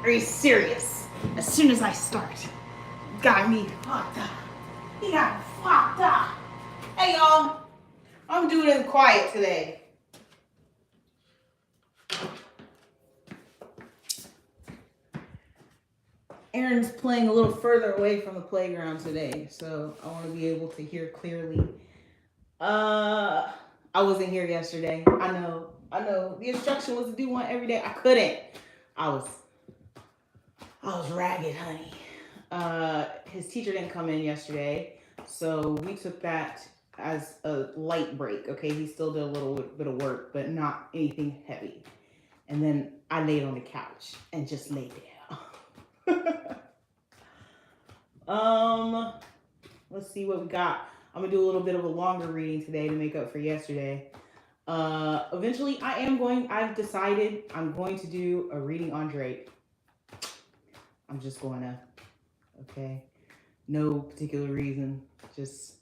very serious as soon as I start. Got me fucked up. He got me fucked up. Hey y'all, I'm doing it quiet today. Aaron's playing a little further away from the playground today, so I want to be able to hear clearly. I wasn't here yesterday. I know. The instruction was to do one every day. I couldn't. I was ragged, honey. His teacher didn't come in yesterday, so we took that as a light break. Okay, he still did a little bit of work, but not anything heavy. And then I laid on the couch and just laid there. Let's see what we got. I'm gonna do a little bit of a longer reading today to make up for yesterday. Eventually I've decided I'm going to do a reading on Drake. I'm just going to, okay? No particular reason, just,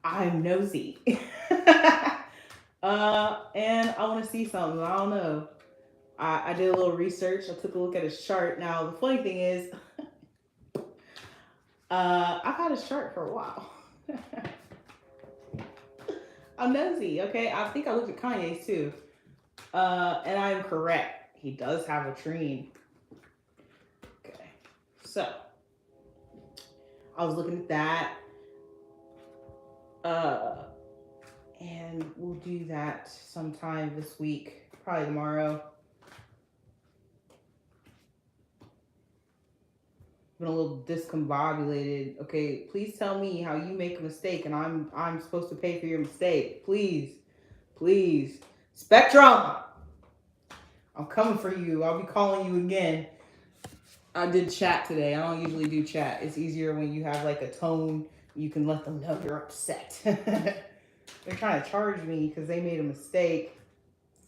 I'm nosy. And I want to see something, I don't know. I did a little research, I took a look at his chart. Now, the funny thing is, I've had his chart for a while. I'm nosy, okay? I think I looked at Kanye's too. And I'm correct. He does have a trine. Okay. So, I was looking at that. And we'll do that sometime this week. Probably tomorrow. Been a little discombobulated. Okay, please tell me how you make a mistake and I'm supposed to pay for your mistake. Please. Spectrum! I'm coming for you. I'll be calling you again. I did chat today. I don't usually do chat. It's easier when you have like a tone. You can let them know you're upset. They're trying to charge me because they made a mistake.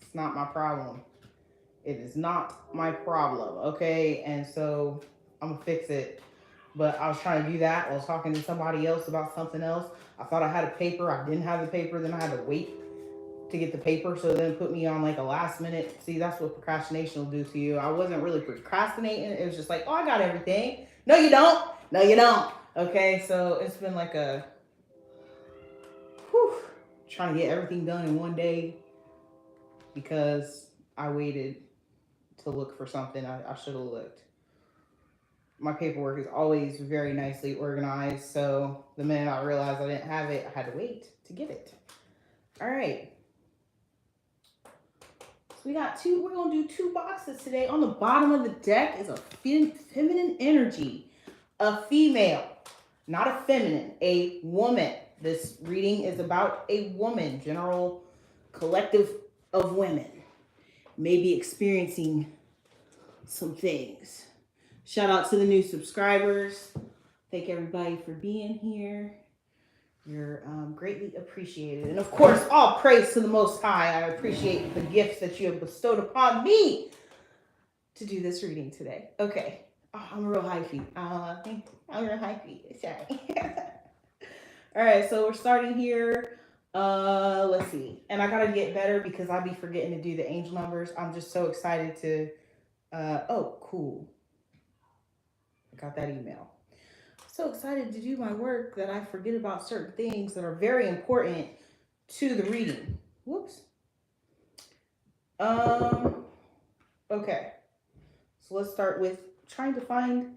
It's not my problem. It is not my problem, okay? And so I'm gonna fix it. But I was trying to do that. I was talking to somebody else about something else. I thought I had a paper. I didn't have the paper. Then I had to wait to get the paper. So then it put me on like a last minute. See, that's what procrastination will do to you. I wasn't really procrastinating. It was just like, oh, I got everything. No, you don't. No, you don't. Okay, so it's been like a, whew, trying to get everything done in one day because I waited to look for something I should have looked. My paperwork is always very nicely organized, so the minute I realized I didn't have it, I had to wait to get it. All right. So we're gonna do 2 boxes today. On the bottom of the deck is a feminine energy, a female, not a feminine, a woman. This reading is about a woman, general collective of women, maybe experiencing some things. Shout out to the new subscribers. Thank everybody for being here. You're greatly appreciated. And of course, all praise to the Most High. I appreciate the gifts that you have bestowed upon me to do this reading today. Okay. Oh, I'm real hyphy. I'm real hyphy. Sorry. All right, so we're starting here. Let's see. And I gotta get better because I'll be forgetting to do the angel numbers. I'm just so excited to oh, cool. I got that email. So excited to do my work that I forget about certain things that are very important to the reading. Whoops. Okay. So let's start with trying to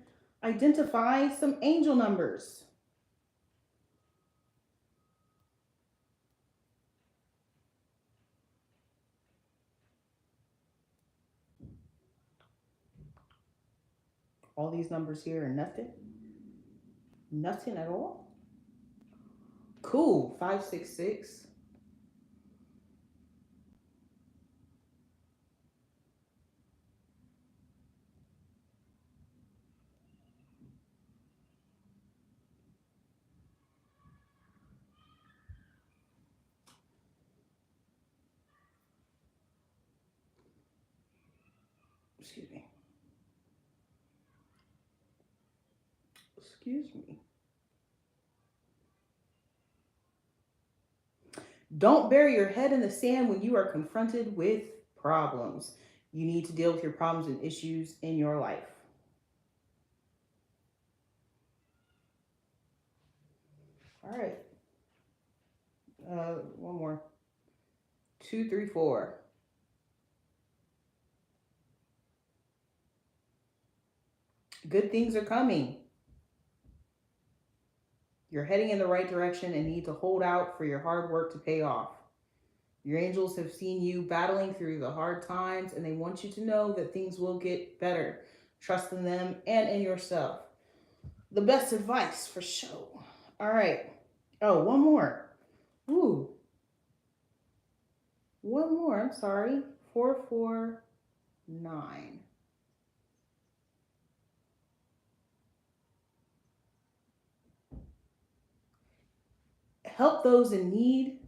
identify some angel numbers. All these numbers here are nothing. Nothing at all. Cool. 566. Excuse me. Excuse me. Don't bury your head in the sand when you are confronted with problems. You need to deal with your problems and issues in your life. All right. One more. Two, three, four. Good things are coming. You're heading in the right direction and need to hold out for your hard work to pay off. Your angels have seen you battling through the hard times and they want you to know that things will get better. Trust in them and in yourself. The best advice for sure. All right. Oh, one more. Ooh, one more. I'm sorry. 449. Help those in need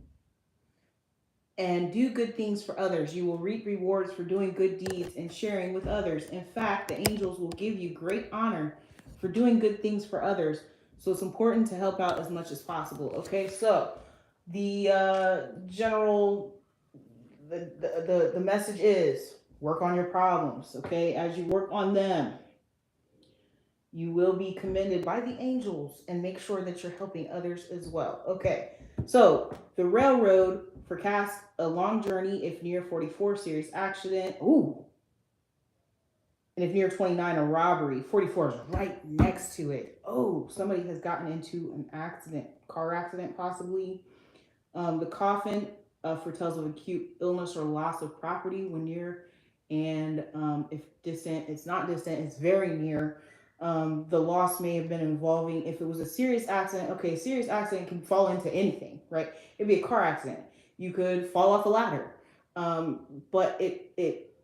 and do good things for others. You will reap rewards for doing good deeds and sharing with others. In fact, the angels will give you great honor for doing good things for others. So it's important to help out as much as possible. Okay, so the general the message is work on your problems. Okay, as you work on them, you will be commended by the angels and make sure that you're helping others as well. Okay, so the railroad forecast a long journey if near 44 serious accident. Ooh, and if near 29 a robbery. 44 is right next to it. Oh, somebody has gotten into an accident, car accident possibly. The coffin foretells of acute illness or loss of property when near, and if distant, it's not distant, it's very near. The loss may have been involving, if it was a serious accident, okay, serious accident can fall into anything, right? It'd be a car accident. You could fall off a ladder, but it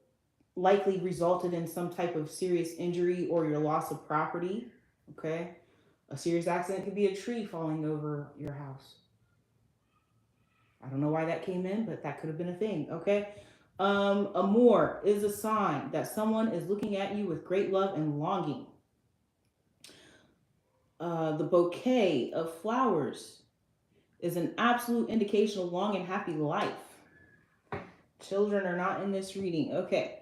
likely resulted in some type of serious injury or your loss of property, okay? A serious accident could be a tree falling over your house. I don't know why that came in, but that could have been a thing, okay? Amour is a sign that someone is looking at you with great love and longing. The bouquet of flowers is an absolute indication of long and happy life. Children are not in this reading, okay?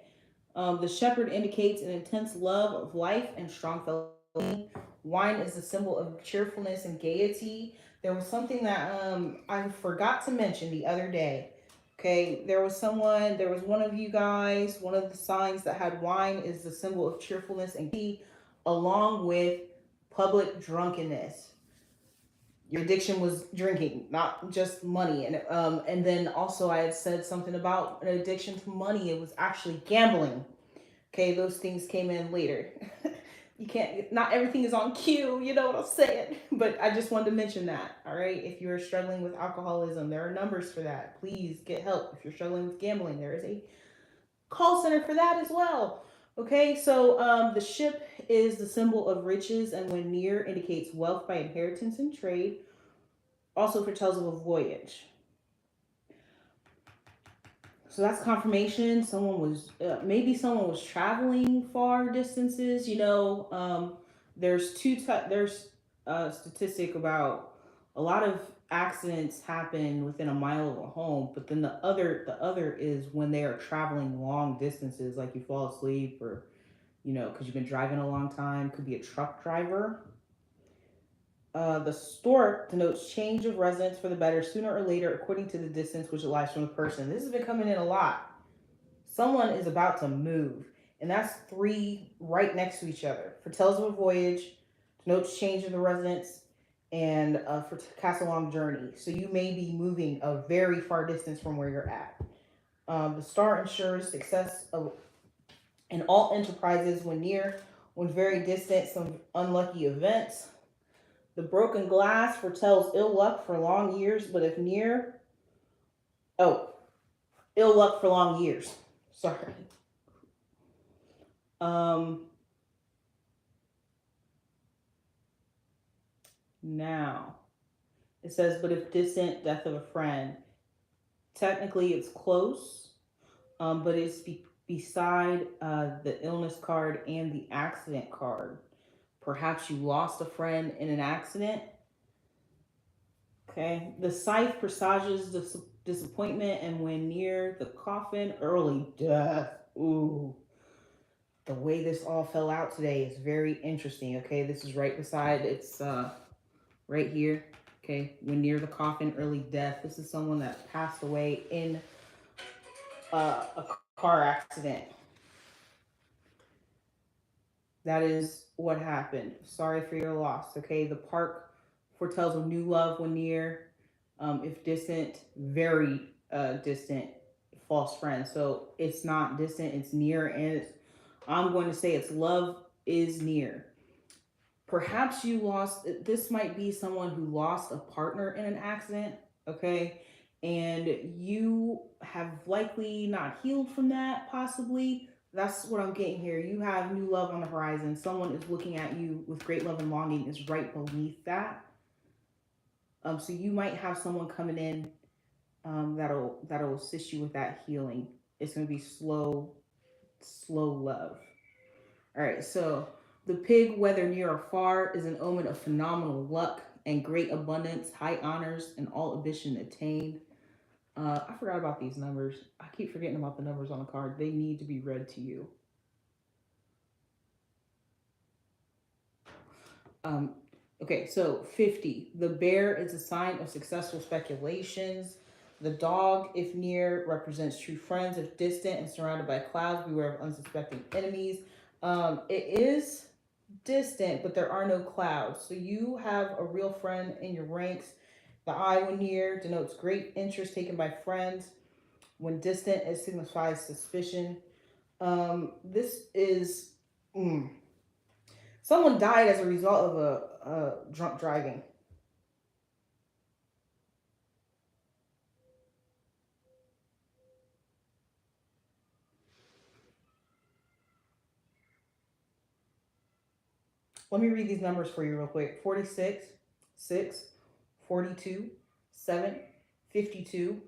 The shepherd indicates an intense love of life and strong fellowship. Wine is a symbol of cheerfulness and gaiety. There was something that I forgot to mention the other day. Okay, there was one of you guys, one of the signs that had wine is the symbol of cheerfulness and gaiety, along with public drunkenness. Your addiction was drinking, not just money. And then also I had said something about an addiction to money. It was actually gambling. Okay, those things came in later. You can't, not everything is on cue, you know what I'm saying? But I just wanted to mention that, all right? If you're struggling with alcoholism, there are numbers for that. Please get help. If you're struggling with gambling, there is a call center for that as well. Okay, so the ship is the symbol of riches, and when near indicates wealth by inheritance and trade. Also foretells of a voyage. So that's confirmation. Someone was traveling far distances. There's there's a statistic about a lot of accidents happen within a mile of a home, but then the other is when they are traveling long distances, like you fall asleep or because you've been driving a long time. Could be a truck driver. The stork denotes change of residence for the better sooner or later, according to the distance which it lies from the person. This has been coming in a lot. Someone is about to move, and that's three right next to each other. Foretells of a voyage, denotes change of the residence, and for cast a long journey. So you may be moving a very far distance from where you're at. The star ensures success in all enterprises when near, when very distant, some unlucky events. The broken glass foretells ill luck for long years, but if near, oh, ill luck for long years. Sorry. Um, Now, it says, but if distant, death of a friend. Technically, it's close, but it's beside the illness card and the accident card. Perhaps you lost a friend in an accident. Okay. The scythe presages disappointment, and when near the coffin, early death. Ooh, the way this all fell out today is very interesting. Okay, this is right beside, it's right here. Okay, when near the coffin, early death. This is someone that passed away in a car accident. That is what happened. Sorry for your loss. Okay, the park foretells of new love when near, if distant, very distant, false friend. So it's not distant, it's near, and I'm going to say it's love is near. Perhaps you lost, this might be someone who lost a partner in an accident, okay? And you have likely not healed from that, possibly. That's what I'm getting here. You have new love on the horizon. Someone is looking at you with great love and longing, is right beneath that. So you might have someone coming in, that'll assist you with that healing. It's gonna be slow love. All right, so the pig, whether near or far, is an omen of phenomenal luck and great abundance, high honors, and all ambition attained. I forgot about these numbers. I keep forgetting about the numbers on the card. They need to be read to you. Um, okay, so 50. The bear is a sign of successful speculations. The dog, if near, represents true friends. If distant and surrounded by clouds, beware of unsuspecting enemies. It is distant, but there are no clouds. So you have a real friend in your ranks. The eye, when near, denotes great interest taken by friends. When distant, it signifies suspicion. This is someone died as a result of a drunk driving. Let me read these numbers for you real quick. 46, 6, 42, 7, 52,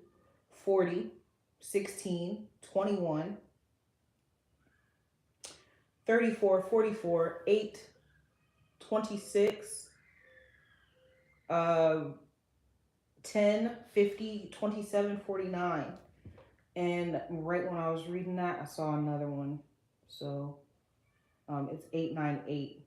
40, 16, 21, 34, 44, 8, 26, uh, 10, 50, 27, 49. And right when I was reading that, I saw another one. So it's 898.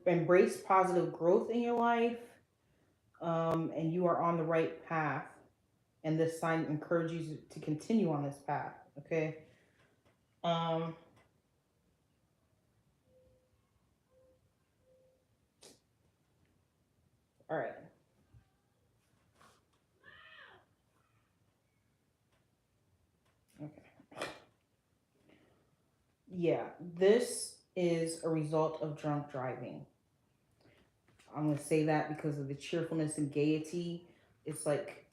Embrace positive growth in your life, and you are on the right path. And this sign encourages you to continue on this path. Okay. Um, all right. Okay. Yeah, this is a result of drunk driving. I'm gonna say that because of the cheerfulness and gaiety. It's like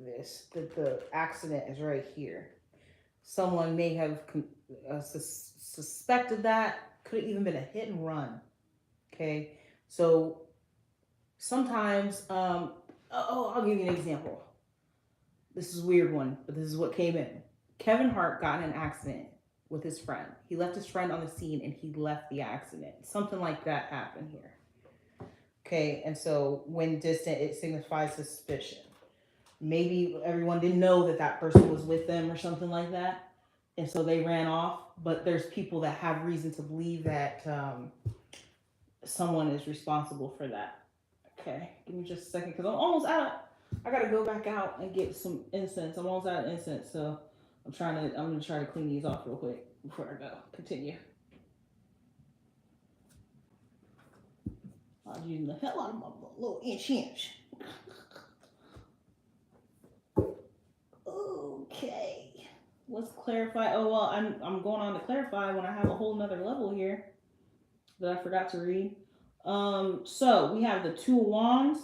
this. The accident is right here. Someone may have suspected that. Could have even been a hit and run. Okay, so sometimes, I'll give you an example. This is a weird one, but this is what came in. Kevin Hart got in an accident with his friend. He left his friend on the scene and he left the accident. Something like that happened here. Okay, and so when distant, it signifies suspicion. Maybe everyone didn't know that that person was with them or something like that, and so they ran off. But there's people that have reason to believe that someone is responsible for that. Okay, give me just a second because I'm almost out. I gotta go back out and get some incense. I'm almost out of incense, so I'm gonna try to clean these off real quick before I go. Continue. I was using the hell out of my little inch. Okay. Let's clarify. Oh well, I'm going on to clarify when I have a whole nother level here that I forgot to read. So we have the two of wands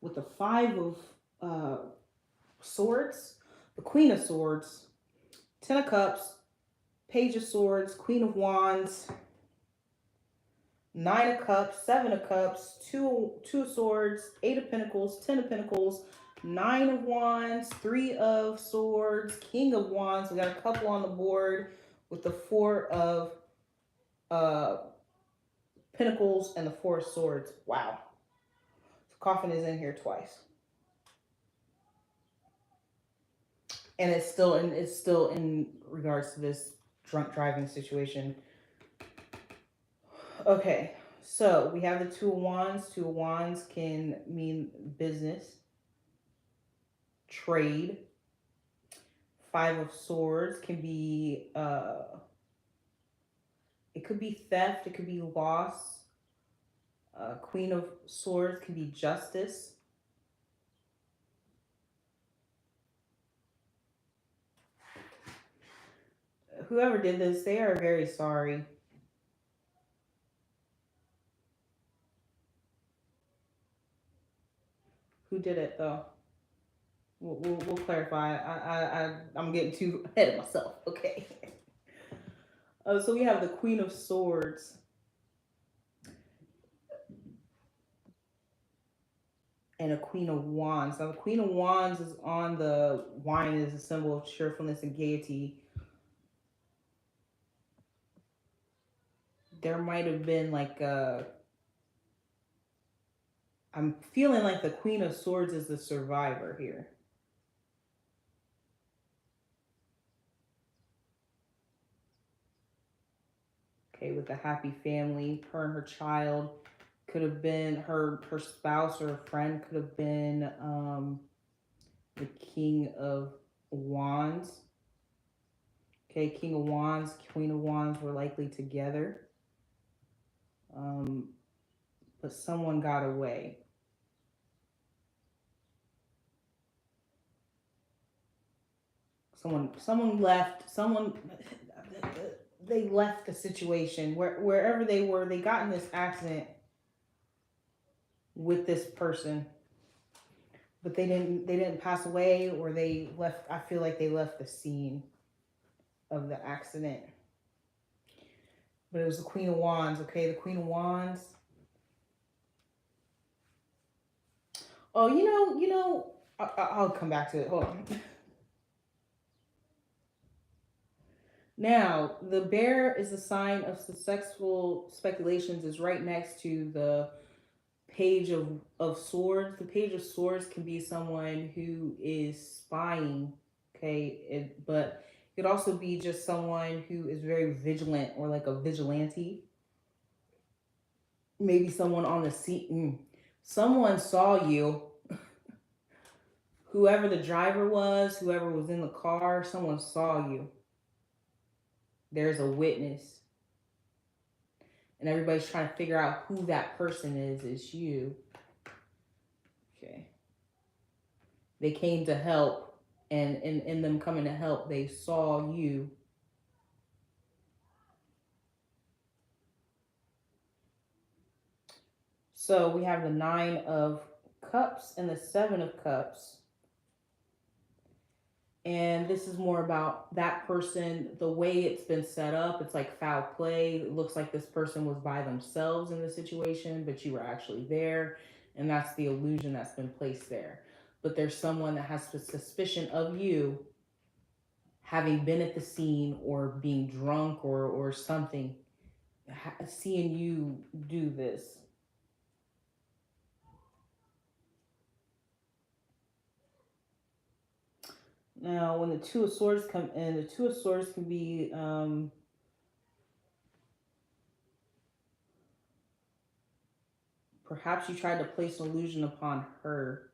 with the five of uh, swords, the queen of swords, 10 of cups, page of swords, queen of wands, 9 of cups, 7 of cups, two of swords, 8 of pentacles, 10 of pentacles, 9 of wands, 3 of swords, king of wands. We got a couple on the board with the 4 of uh Pentacles and the Four of Swords. Wow. The coffin is in here twice. And it's still in regards to this drunk driving situation. Okay. So we have the Two of Wands. Two of Wands can mean business, trade. Five of Swords can be it could be theft, it could be loss. Queen of Swords can be justice. Whoever did this, they are very sorry. Who did it though? We'll clarify. I'm getting too ahead of myself. Okay. So we have the Queen of Swords. And a Queen of Wands. Now the Queen of Wands is on the wine, is a symbol of cheerfulness and gaiety. There might have been like I'm feeling like the Queen of Swords is the survivor here. Okay, with a happy family, her and her child. Could have been her spouse or a friend, could have been the King of Wands. Okay, King of Wands, Queen of Wands were likely together. But someone got away. Someone left. They left the situation wherever they were. They got in this accident with this person, but they didn't pass away, or they left. I feel like they left the scene of the accident. But it was the Queen of Wands. Okay, the Queen of Wands. Oh, I'll come back to it. Hold on. Now, the bear is a sign of successful speculations, is right next to the Page of Swords. The Page of Swords can be someone who is spying, okay? But it could also be just someone who is very vigilant, or like a vigilante. Maybe someone on the scene. Someone saw you. Whoever the driver was, whoever was in the car, someone saw you. There's a witness. And everybody's trying to figure out who that person is. It's you. Okay. They came to help, and in them coming to help, they saw you. So we have the Nine of Cups and the Seven of Cups. And this is more about that person, the way it's been set up. It's like foul play. It looks like this person was by themselves in the situation, but you were actually there. And that's the illusion that's been placed there. But there's someone that has a suspicion of you having been at the scene, or being drunk, or something, seeing you do this. Now, when the Two of Swords come in, the Two of Swords can be perhaps you tried to place an illusion upon her.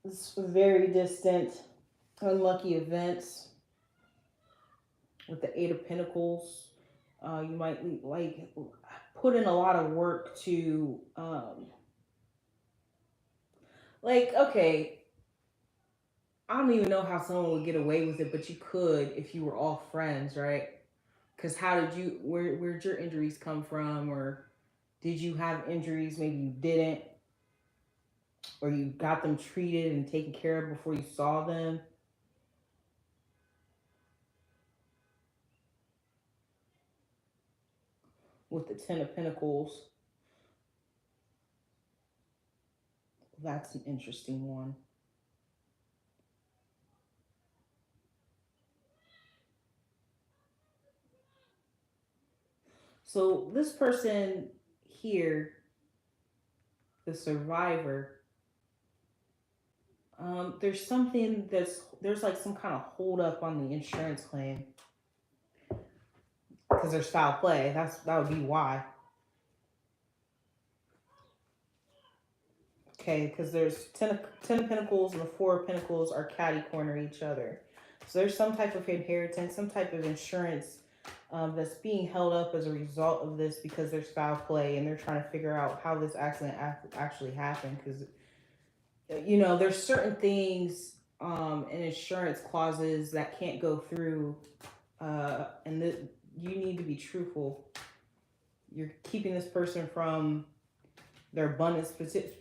It's very distant, unlucky events. With the Eight of Pentacles, you might like put in a lot of work to okay, I don't even know how someone would get away with it, but you could if you were all friends, right? Because where'd your injuries come from? Or did you have injuries? Maybe you didn't. Or you got them treated and taken care of before you saw them. With the Ten of Pentacles, that's an interesting one. So this person here, the survivor, there's like some kind of hold up on the insurance claim because there's foul play. That would be why. Okay, because there's ten of Pentacles and the Four of Pentacles are catty corner each other. So there's some type of inheritance, some type of insurance that's being held up as a result of this because there's foul play and they're trying to figure out how this accident actually happened. Because, there's certain things in insurance clauses that can't go through, you need to be truthful. You're keeping this person from their abundance,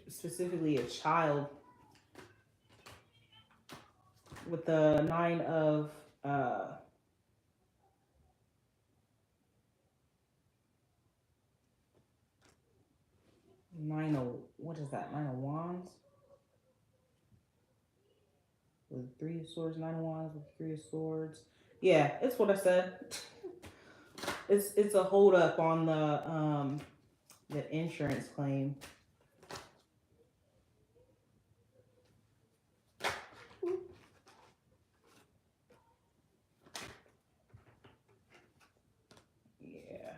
specifically a child, with the nine of what is that, nine of wands with three of swords, nine of wands with three of swords. Yeah, it's what I said. It's a hold up on the insurance claim. Yeah,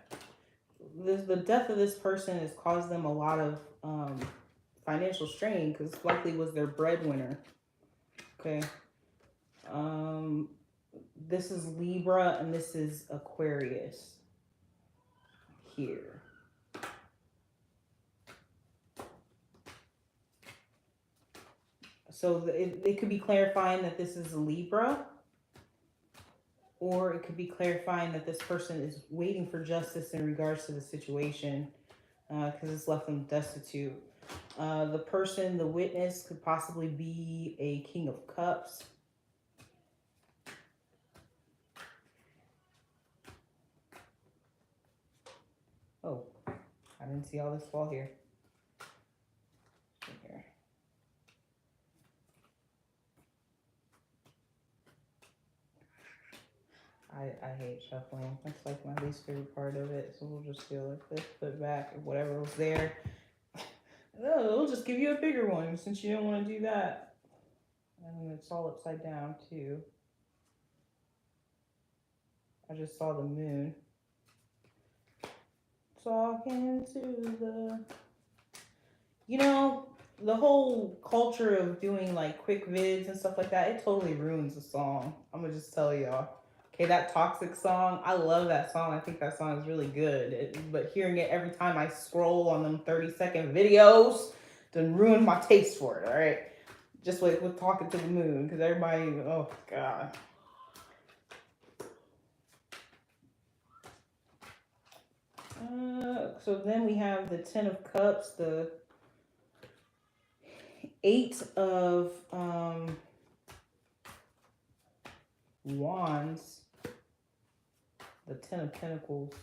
the death of this person has caused them a lot of financial strain because likely was their breadwinner. Okay. This is Libra and this is Aquarius here. So it could be clarifying that this is a Libra, or it could be clarifying that this person is waiting for justice in regards to the situation because it's left them destitute. The person, the witness, could possibly be a King of Cups. Oh, I didn't see all this fall here. Here. I hate shuffling. That's like my least favorite part of it. So we'll just go like this, put back whatever was there. No, it'll just give you a bigger one since you don't want to do that. And it's all upside down too. I just saw the moon. Talking to the whole culture of doing like quick vids and stuff like that, it totally ruins the song. I'm gonna just tell y'all. Okay, that Toxic song, I love that song. I think that song is really good. But hearing it every time I scroll on them 30-second videos done ruin my taste for it, all right? Just like with Talking to the Moon, because everybody, oh, God. So then we have the Ten of Cups, the Eight of Wands, the Ten of Pentacles.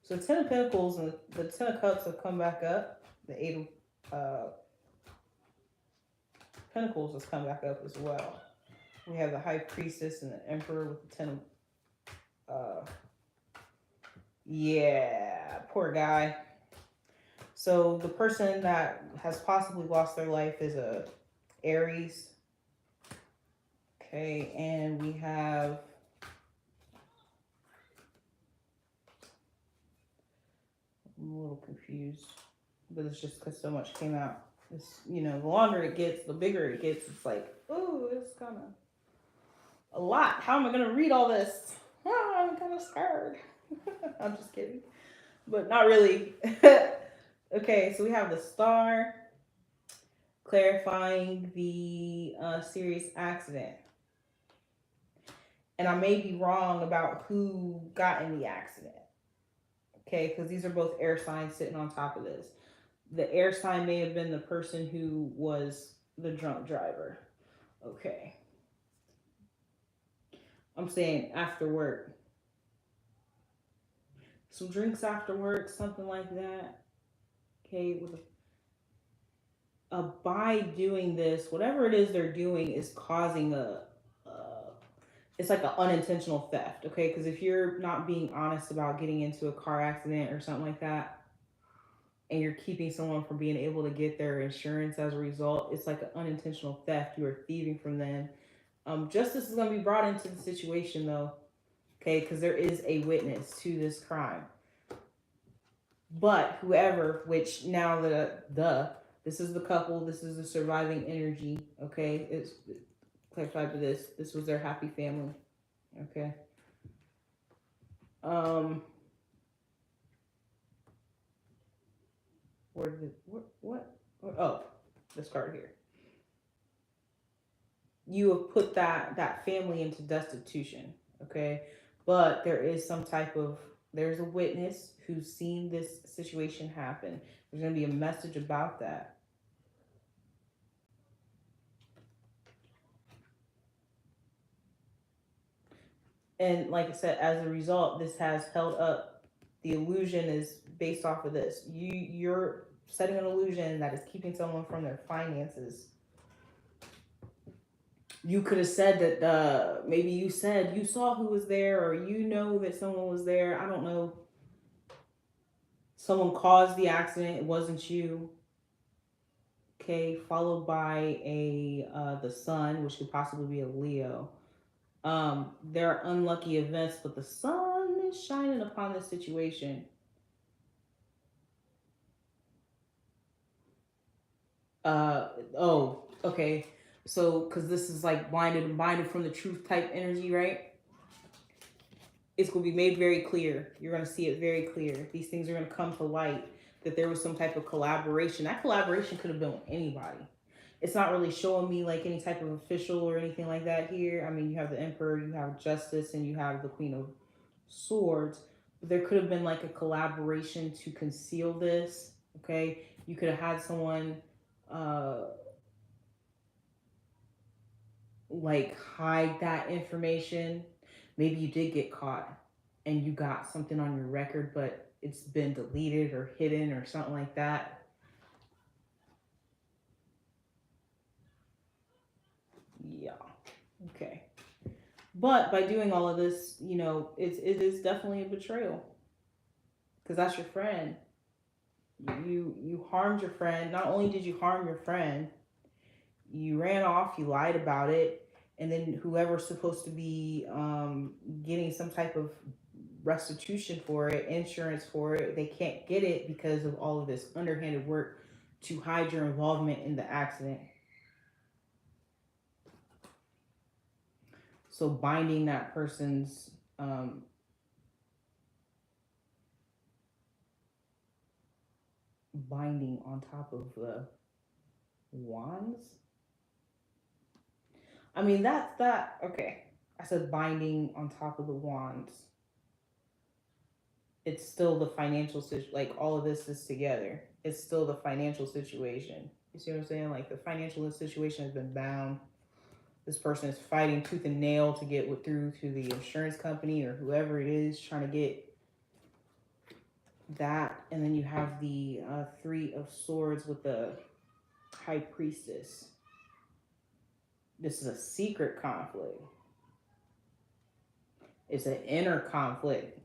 So the Ten of Pentacles and the Ten of Cups have come back up. The Eight of Pentacles has come back up as well. We have the High Priestess and the Emperor with the Ten of... yeah, poor guy. So the person that has possibly lost their life is a Aries. Okay, and we have... I'm a little confused, but it's just because so much came out. It's, the longer it gets, the bigger it gets. It's like, oh, it's kind of a lot. How am I going to read all this? Oh, I'm kind of scared. I'm just kidding, but not really. Okay, so we have the Star clarifying the serious accident. And I may be wrong about who got in the accident. Okay, because these are both air signs sitting on top of this. The air sign may have been the person who was the drunk driver. Okay. I'm saying after work. Some drinks after work, something like that. Okay, with by doing this, whatever it is they're doing is causing a it's like an unintentional theft, okay? Because if you're not being honest about getting into a car accident or something like that, and you're keeping someone from being able to get their insurance as a result, it's like an unintentional theft. You are thieving from them. Justice is going to be brought into the situation, though, okay? Because there is a witness to this crime. But whoever, which now this is the couple, this is the surviving energy, okay? It's clarified to this. This was their happy family, okay? Um, where did what? Oh, this card here. You have put that family into destitution, okay? But there is some type of there's a witness who's seen this situation happen. There's gonna be a message about that. And like I said, as a result, this has held up. The illusion is based off of this. You're setting an illusion that is keeping someone from their finances. You could have said that maybe you said you saw who was there, or you know that someone was there. I don't know. Someone caused the accident. It wasn't you. Okay, followed by a the sun, which could possibly be a Leo. There are unlucky events, but the sun is shining upon this situation. Oh, okay. So, because this is like blinded and blinded from the truth type energy, right? It's going to be made very clear. You're going to see it very clear. These things are going to come to light that there was some type of collaboration. That collaboration could have been with anybody. It's not really showing me like any type of official or anything like that here. I mean, you have the Emperor, you have Justice, and you have the Queen of Swords. But there could have been like a collaboration to conceal this. Okay, you could have had someone uh, like hide that information. Maybe you did get caught and you got something on your record, but it's been deleted or hidden or something like that. Yeah. Okay. But by doing all of this, it is definitely a betrayal because that's your friend. You harmed your friend. Not only did you harm your friend, you ran off, you lied about it, and then whoever's supposed to be getting some type of restitution for it, insurance for it, they can't get it because of all of this underhanded work to hide your involvement in the accident. So binding that person's binding on top of the wands. I mean, that's that. Okay. I said binding on top of the wands. It's still the financial situation. Like all of this is together. It's still the financial situation. You see what I'm saying? Like the financial situation has been bound. This person is fighting tooth and nail to get through to the insurance company or whoever it is trying to get that. And then you have the Three of Swords with the High Priestess. This is a secret conflict. It's an inner conflict.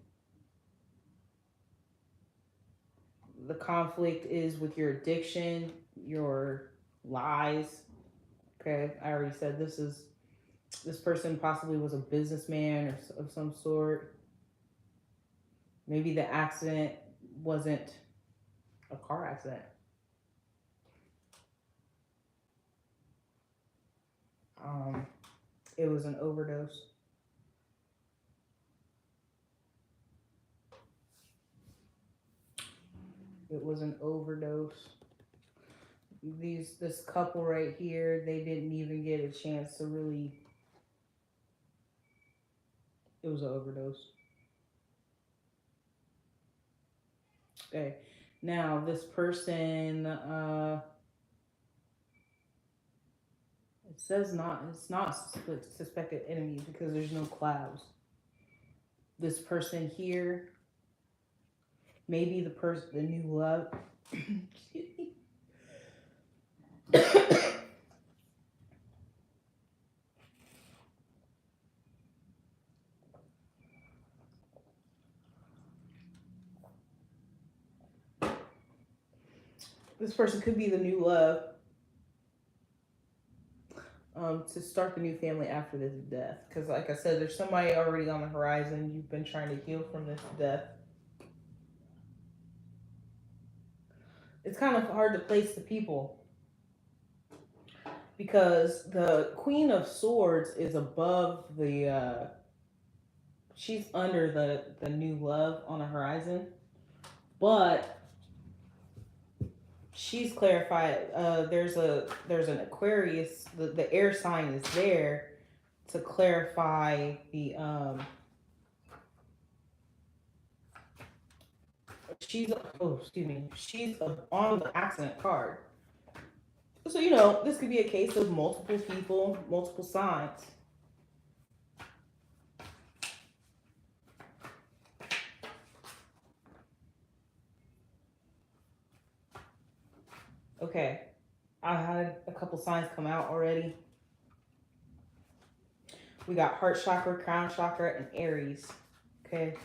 The conflict is with your addiction, your lies. Okay, I already said this person possibly was a businessman or of some sort. Maybe the accident wasn't a car accident. It was an overdose. It was an overdose. This couple right here, they didn't even get a chance to really. It was an overdose. Okay, now this person, it says not. It's not suspected enemies because there's no clouds. This person here, maybe the new love. Excuse me. This person could be the new love, to start the new family after this death. Because, like I said, there's somebody already on the horizon. You've been trying to heal from this death. It's kind of hard to place the people because the Queen of Swords is above the. She's under the new love on the horizon, but she's clarified. There's an Aquarius. The air sign is there to clarify the she's oh excuse me she's on the accident card. So this could be a case of multiple people, multiple signs. Okay, I had a couple signs come out already. We got heart chakra, crown chakra, and Aries. Okay,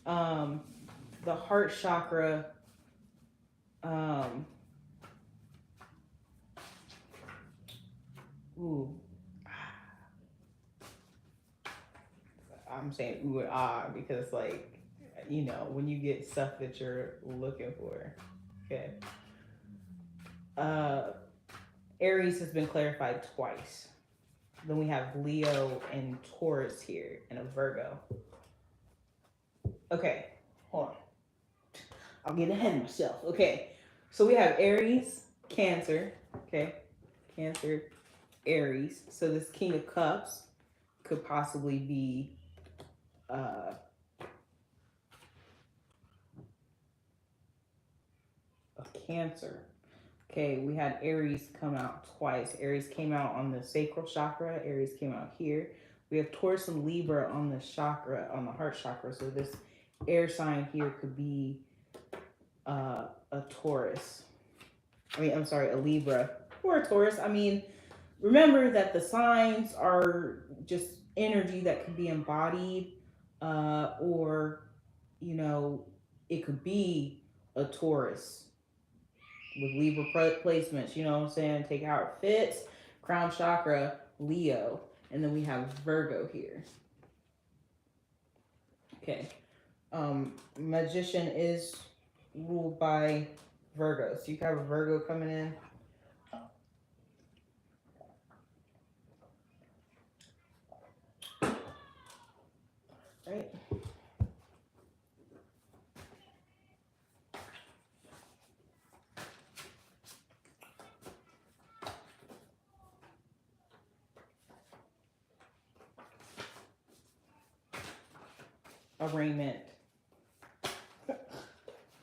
the heart chakra. Um, ooh, I'm saying ooh and ah because when you get stuff that you're looking for. Okay. Uh, Aries has been clarified twice. Then we have Leo and Taurus here and a Virgo. Okay, hold on. I'll get ahead of myself. Okay, so we have Aries, Cancer. Okay, Cancer, Aries. So this King of Cups could possibly be a Cancer. Okay, we had Aries come out twice. Aries came out on the sacral chakra. Aries came out here. We have Taurus and Libra on the chakra, on the heart chakra. So this air sign here could be a Taurus. I'm sorry, a Libra or a Taurus. Remember that the signs are just energy that could be embodied, or, it could be a Taurus with Libra placements, you know what I'm saying? Take how it fits. Crown chakra, Leo. And then we have Virgo here. Okay. Magician is ruled by Virgo. So you have a Virgo coming in. Right? Arraignment.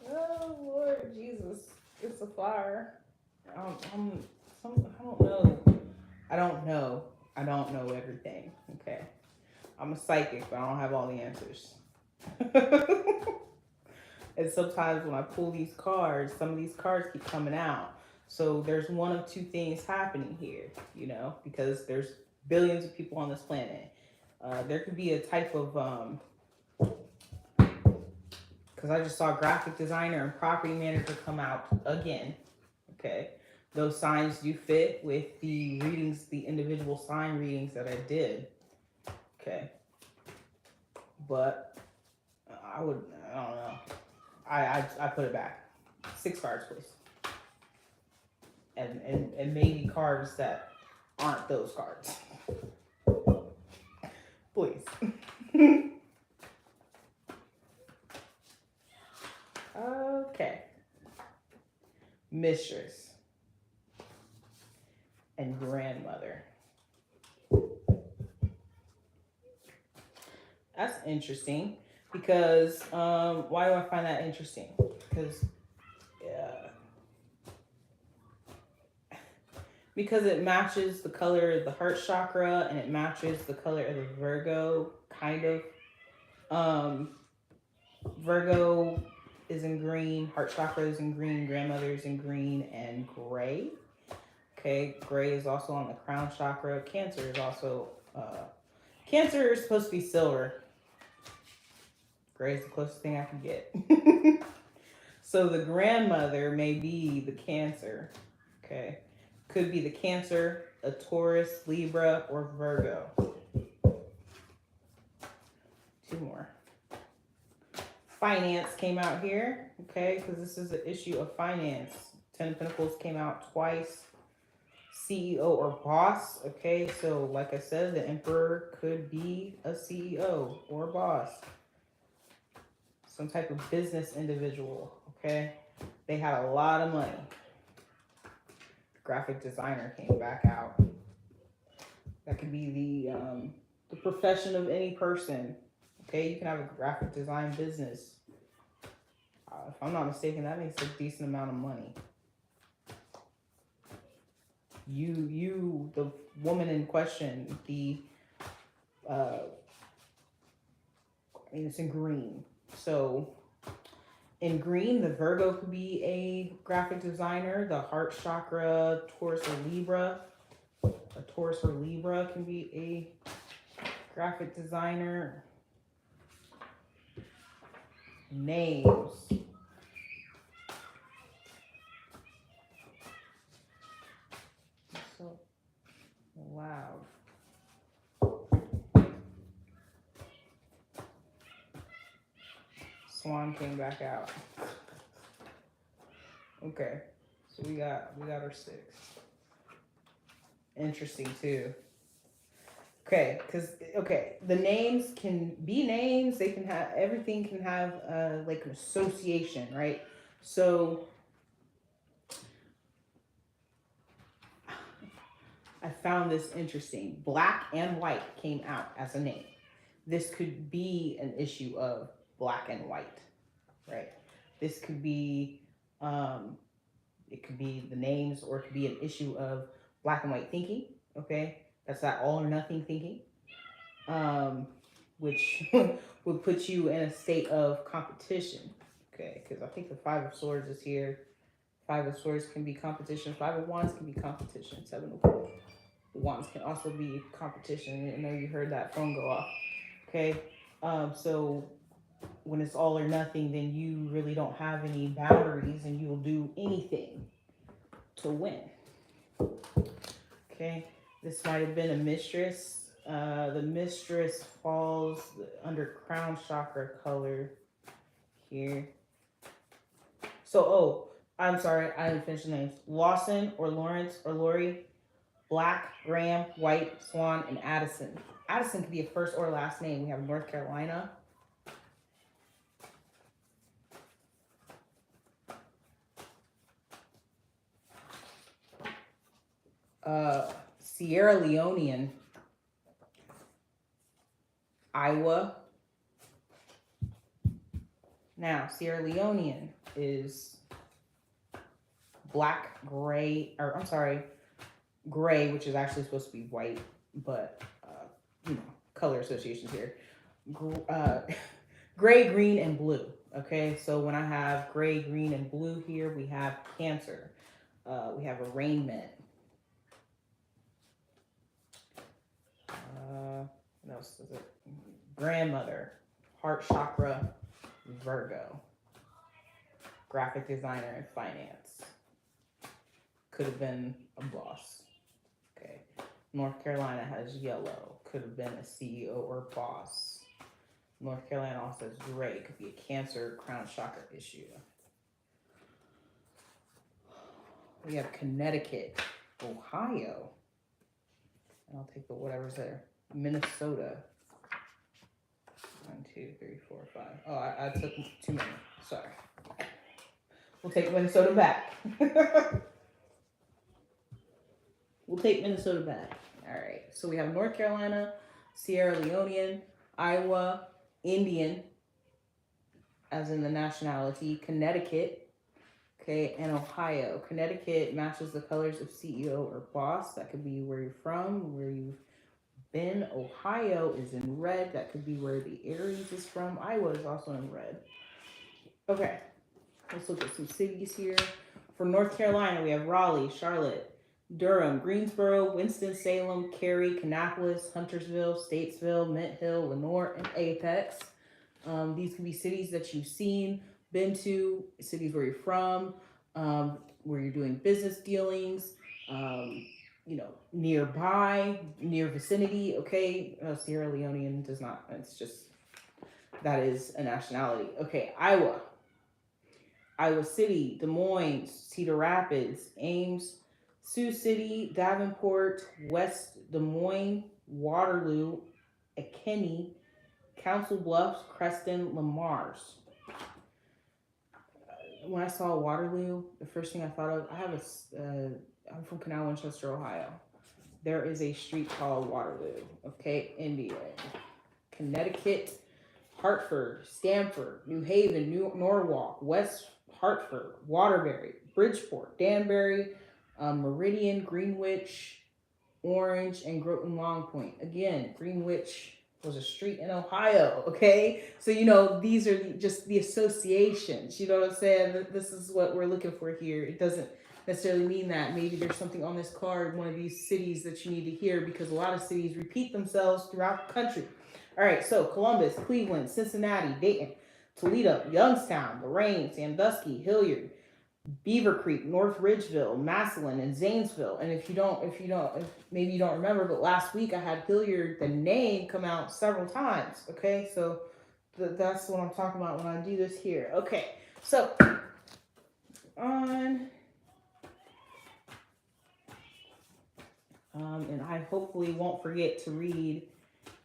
Oh Lord Jesus, it's a fire. I don't know. I don't know. I don't know everything. Okay, I'm a psychic, but I don't have all the answers. And sometimes when I pull these cards, some of these cards keep coming out. So there's one of two things happening here, because there's billions of people on this planet. There could be a type of because I just saw graphic designer and property manager come out again. Okay, those signs do fit with the readings, the individual sign readings that I did. Okay, but I don't know. I put it back. 6 cards, please, and maybe cards that aren't those cards, please. Okay. Mistress and grandmother. That's interesting because why do I find that interesting? Because it matches the color of the heart chakra and it matches the color of the Virgo, kind of. Virgo is in green, heart chakra is in green, grandmother is in green and gray. Okay, gray is also on the crown chakra. Cancer is also, Cancer is supposed to be silver. Gray is the closest thing I can get. So the grandmother may be the Cancer. Okay. Could be the Cancer, a Taurus, Libra, or Virgo. Two more. Finance came out here, okay, because this is an issue of finance. Ten of Pentacles came out twice. CEO or boss, okay, so like I said, the Emperor could be a CEO or boss. Some type of business individual, okay? They had a lot of money. Graphic designer came back out. That could be the profession of any person. Okay, you can have a graphic design business. If I'm not mistaken, that makes a decent amount of money. The woman in question, it's in green. So in green, the Virgo could be a graphic designer. The heart chakra, Taurus or Libra. A Taurus or Libra can be a graphic designer. Names. So loud. Swan came back out. Okay, so we got our 6. Interesting too. Okay, the names can be names. They can have everything. Can have like an association, right? So I found this interesting. Black and white came out as a name. This could be an issue of black and white, right? This could be, it could be the names, or it could be an issue of black and white thinking, okay? That's that all or nothing thinking, which would put you in a state of competition, okay? Because I think the 5 of Swords is here. 5 of Swords can be competition. 5 of Wands can be competition. 7 of Wands can also be competition. I know you heard that phone go off, okay? So when it's all or nothing, then you really don't have any boundaries and you will do anything to win. Okay, this might have been a mistress. The mistress falls under crown chakra color here. So, I'm sorry, I didn't finish the names. Lawson or Lawrence or Lori, Black, Graham, White, Swan, and Addison. Addison could be a first or last name. We have North Carolina. Sierra Leonean, Iowa. Now, Sierra Leonean is black, gray, or I'm sorry, gray, which is actually supposed to be white, but, color associations here. Gray, green, and blue. Okay, so when I have gray, green, and blue here, we have Cancer. We have arraignment. What else is it? Grandmother, heart chakra, Virgo. Graphic designer and finance. Could have been a boss. Okay. North Carolina has yellow. Could have been a CEO or boss. North Carolina also has gray. Could be a Cancer, crown chakra issue. We have Connecticut, Ohio. And I'll take the whatever's there. Minnesota. 1, 2, 3, 4, 5. Oh, I took too many. Sorry. We'll take Minnesota back. We'll take Minnesota back. All right. So we have North Carolina, Sierra Leonean, Iowa, Indian, as in the nationality, Connecticut, okay, and Ohio. Connecticut matches the colors of CEO or boss. That could be where you're from, where you've been. Ohio is in red. That could be where the Aries is from. Iowa is also in red. Okay, let's look at some cities here. For North Carolina, we have Raleigh, Charlotte, Durham, Greensboro, Winston-Salem, Cary, Kannapolis, Huntersville, Statesville, Mint Hill, Lenoir, and Apex. These could be cities that you've seen been to, cities where you're from, where you're doing business dealings, um, nearby, near vicinity. Okay, Sierra Leonean does not. It's just that is a nationality. Okay, Iowa City, Des Moines, Cedar Rapids, Ames, Sioux City, Davenport, West Des Moines, Waterloo, Kenny, Council Bluffs, Creston, Lamars. When I saw Waterloo, the first thing I thought of, I'm from Canal, Winchester, Ohio. There is a street called Waterloo. Okay, Indiana, Connecticut, Hartford, Stamford, New Haven, Norwalk, West Hartford, Waterbury, Bridgeport, Danbury, Meridian, Greenwich, Orange, and Groton Long Point. Again, Greenwich was a street in Ohio, okay? So, these are just the associations. You know what I'm saying? This is what we're looking for here. It doesn't necessarily mean that. Maybe there's something on this card, one of these cities that you need to hear, because a lot of cities repeat themselves throughout the country. All right, so Columbus, Cleveland, Cincinnati, Dayton, Toledo, Youngstown, Lorain, Sandusky, Hilliard, Beaver Creek, North Ridgeville, Massillon, and Zanesville. And if maybe you don't remember, but last week I had Hilliard, the name, come out several times. Okay, so that's what I'm talking about when I do this here. Okay, so on, and I hopefully won't forget to read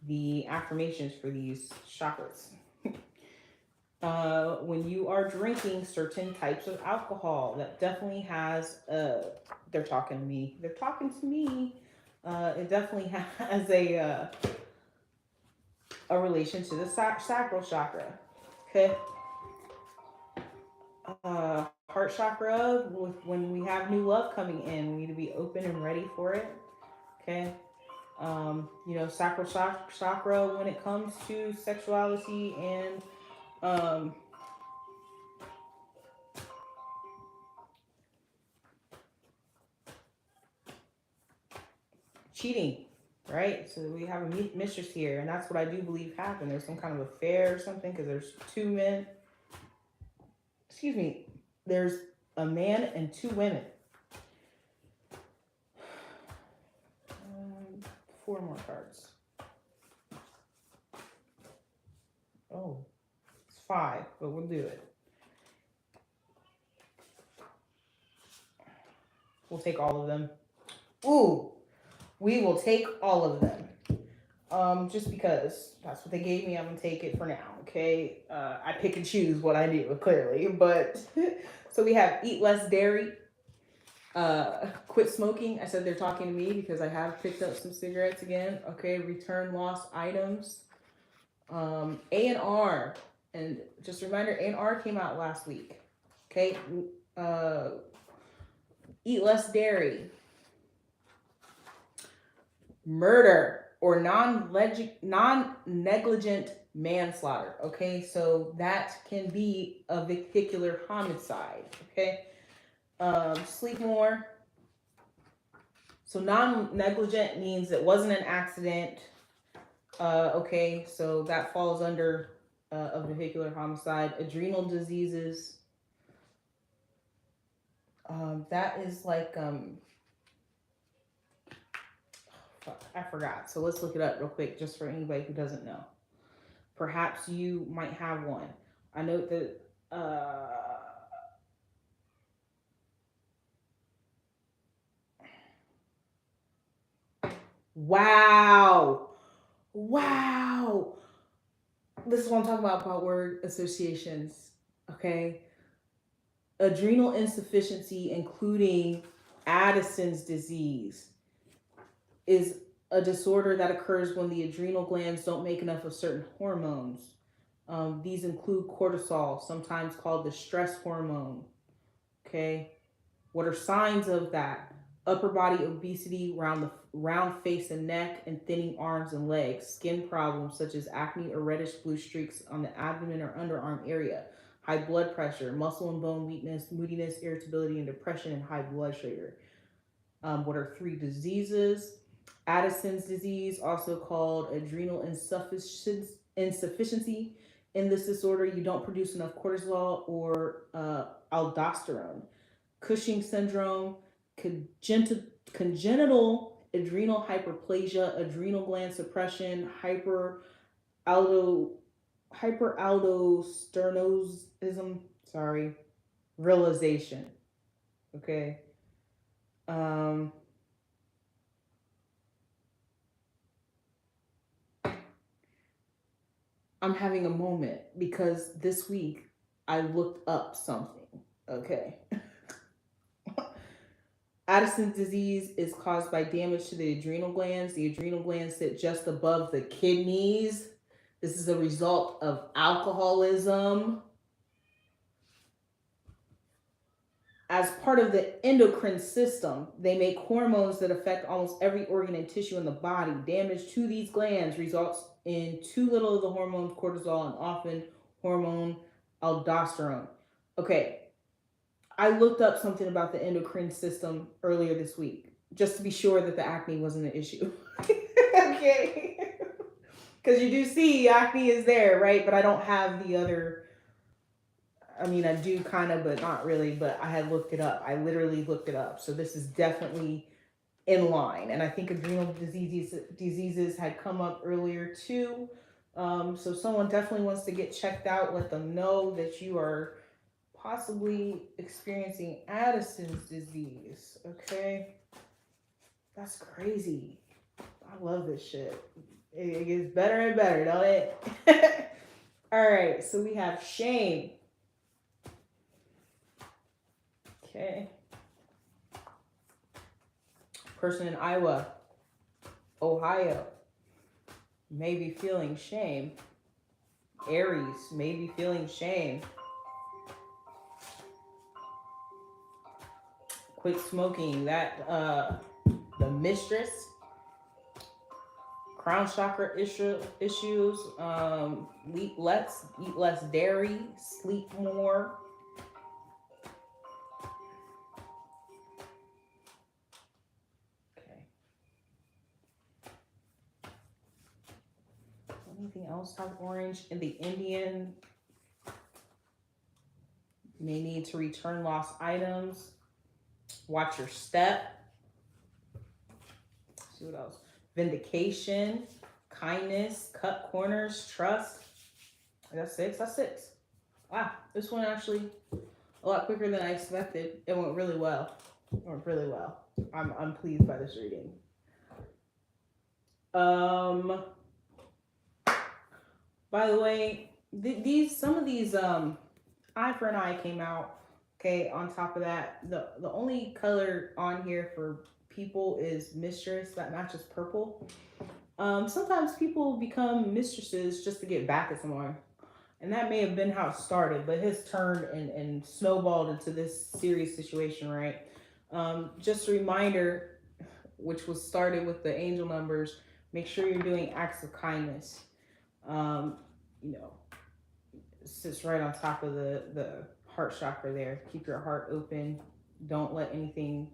the affirmations for these chakras. When you are drinking certain types of alcohol, that definitely has they're talking to me. They're talking to me. It definitely has a relation to the sacral chakra. Okay. Heart chakra. When we have new love coming in, we need to be open and ready for it. Okay. Sacral chakra when it comes to sexuality and cheating, right? So we have a mistress here, and that's what I do believe happened. There's some kind of affair or something, because there's two men. Excuse me. There's a man and two women. Four more cards. Oh, it's five, but we'll do it. We'll take all of them. Ooh, we will take all of them. Just because that's what they gave me, I'm gonna take it for now. Okay, I pick and choose what I do, clearly, but so we have eat less dairy, quit smoking. I said they're talking to me because I have picked up some cigarettes again. Okay, return lost items, A&R, and just a reminder, A&R came out last week. Okay, eat less dairy, murder, or non-negligent manslaughter. Okay, so that can be a vehicular homicide. Okay, sleep more. So non-negligent means it wasn't an accident. Okay, so that falls under a vehicular homicide. Adrenal diseases. That is like I forgot. So let's look it up real quick, just for anybody who doesn't know. Perhaps you might have one. I note that wow. This is what I'm talking about word associations. Okay. Adrenal insufficiency, including Addison's disease, is a disorder that occurs when the adrenal glands don't make enough of certain hormones. These include cortisol, sometimes called the stress hormone. Okay. What are signs of that? Upper body obesity, round face and neck, and thinning arms and legs. Skin problems such as acne or reddish blue streaks on the abdomen or underarm area. High blood pressure, muscle and bone weakness, moodiness, irritability, and depression, and high blood sugar. What are three diseases? Addison's disease, also called adrenal insufficiency, In this disorder, you don't produce enough cortisol or aldosterone. Cushing syndrome, congenital adrenal hyperplasia, adrenal gland suppression, aldo, hyperaldosteronism, sorry, realization. Okay. Um, I'm having a moment because this week I looked up something. Okay. Addison's disease is caused by damage to the adrenal glands. The adrenal glands sit just above the kidneys. This is a result of alcoholism. As part of the endocrine system, they make hormones that affect almost every organ and tissue in the body. Damage to these glands results in too little of the hormone cortisol and often hormone aldosterone. Okay, I looked up something about the endocrine system earlier this week just to be sure that the acne wasn't an issue. Okay. Because you do see acne is there, right? But I don't have the other. I mean, I do kind of, but not really. But I had looked it up. I literally looked it up. So this is definitely in line. And I think adrenal diseases had come up earlier too. So someone definitely wants to get checked out. Let them know that you are possibly experiencing Addison's disease. Okay. That's crazy. I love this shit. It gets better and better, don't it? All right. So we have shame. Okay. Person in Iowa, Ohio, may be feeling shame. Aries may be feeling shame. Quit smoking. That the mistress. Crown chakra issues. Eat less dairy. Sleep more. Anything else have orange? In the Indian, you may need to return lost items. Watch your step. Let's see what else. Vindication, kindness, cut corners, trust. That's 6. That's 6. Wow, this one actually a lot quicker than I expected. It went really well. I'm pleased by this reading. By the way, some of these eye for an eye came out. Okay, on top of that, the only color on here for people is mistress. That matches purple. Sometimes people become mistresses just to get back at someone. And that may have been how it started, but it has turned and snowballed into this serious situation, right? Just a reminder, which was started with the angel numbers, make sure you're doing acts of kindness. It sits right on top of the heart chakra there. Keep your heart open. Don't let anything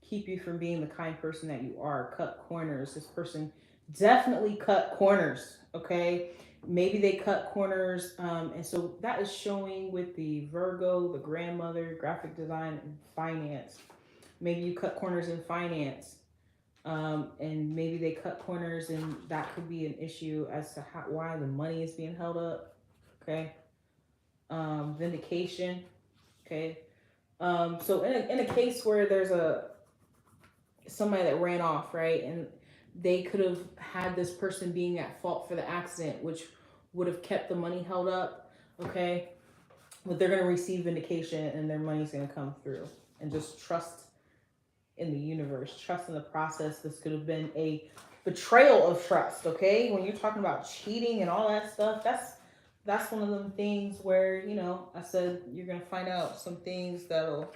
keep you from being the kind person that you are. Cut corners. This person definitely cut corners, okay? Maybe they cut corners, and so that is showing with the Virgo, the grandmother, graphic design, and finance. Maybe you cut corners in finance, and maybe they cut corners, and that could be an issue as to why the money is being held up. Okay. Vindication. Okay. So in a case where there's somebody that ran off, right, and they could have had this person being at fault for the accident, which would have kept the money held up, okay? But they're going to receive vindication and their money's going to come through. And just trust in the universe, trust in the process. This could have been a betrayal of trust, okay? When you're talking about cheating and all that stuff, that's one of them things where, I said you're going to find out some things that'll,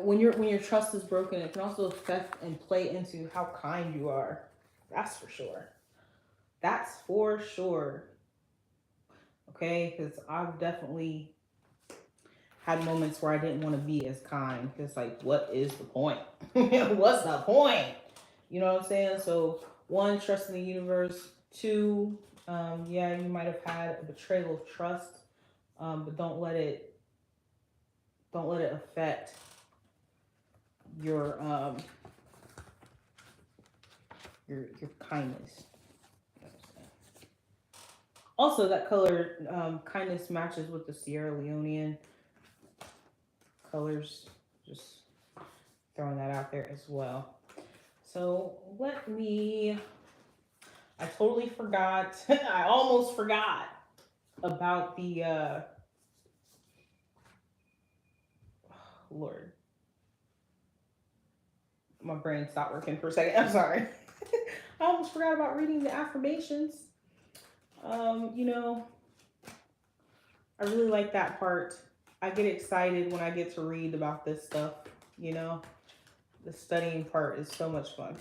when your trust is broken, it can also affect and play into how kind you are. That's for sure. Okay, because I've definitely had moments where I didn't want to be as kind. It's like, what is the point? What's the point? You know what I'm saying? So 1, trust in the universe. 2, Yeah, you might have had a betrayal of trust, but don't let it affect your your kindness. Also, that color kindness matches with the Sierra Leonean colors. Just throwing that out there as well. So let me. I totally forgot. I almost forgot about the Lord. My brain stopped working for a second. I'm sorry. I almost forgot about reading the affirmations. You know, I really like that part. I get excited when I get to read about this stuff. You know, the studying part is so much fun.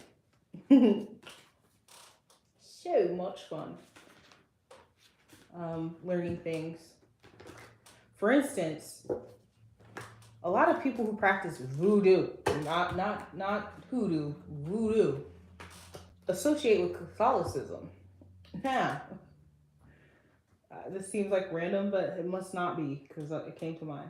So much fun. Learning things. For instance, a lot of people who practice voodoo, not hoodoo, voodoo, associate with Catholicism. Now, this seems like random, but it must not be because it came to mind.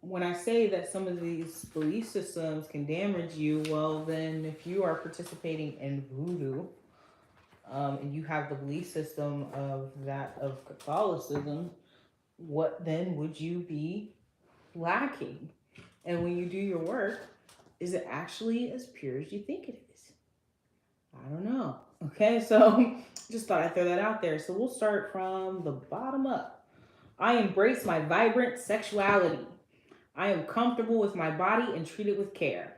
When I say that some of these belief systems can damage you, well, then if you are participating in voodoo, and you have the belief system of Catholicism, what then would you be lacking? And when you do your work, is it actually as pure as you think it is? I don't know. Okay, so just thought I'd throw that out there. So we'll start from the bottom up. I embrace my vibrant sexuality. I am comfortable with my body and treat it with care.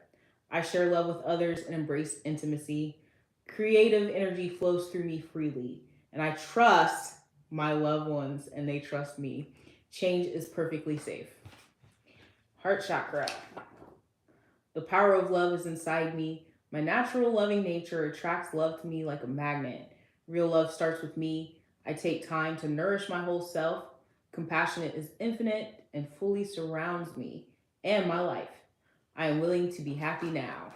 I share love with others and embrace intimacy. Creative energy flows through me freely, and I trust my loved ones and they trust me. Change is perfectly safe. Heart chakra. The power of love is inside me. My natural loving nature attracts love to me like a magnet. Real love starts with me. I take time to nourish my whole self. Compassionate is infinite and fully surrounds me and my life. I am willing to be happy now.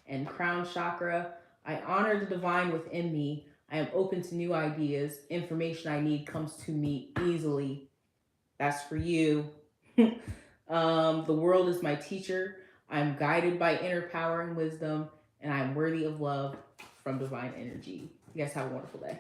And crown chakra, I honor the divine within me. I am open to new ideas. Information I need comes to me easily. That's for you. The world is my teacher. I'm guided by inner power and wisdom, and I'm worthy of love from divine energy. You guys have a wonderful day.